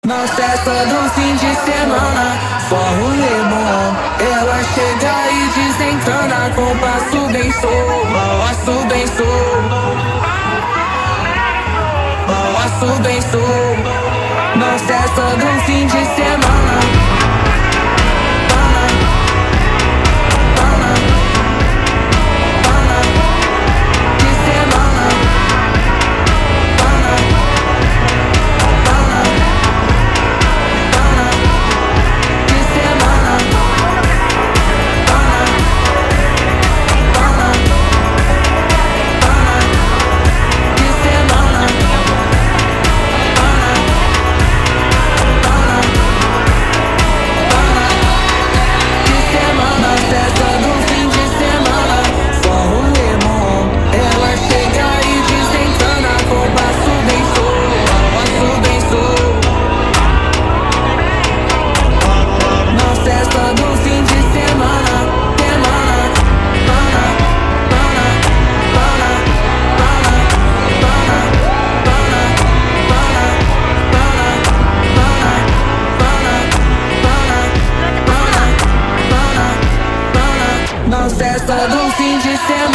Na festa do fim de semana, só rolê bom. Ela chega e desencana com passo bem solto, passo bem solto, passo bem solto. Na festa do fim de semana. Na festa do fim de semana.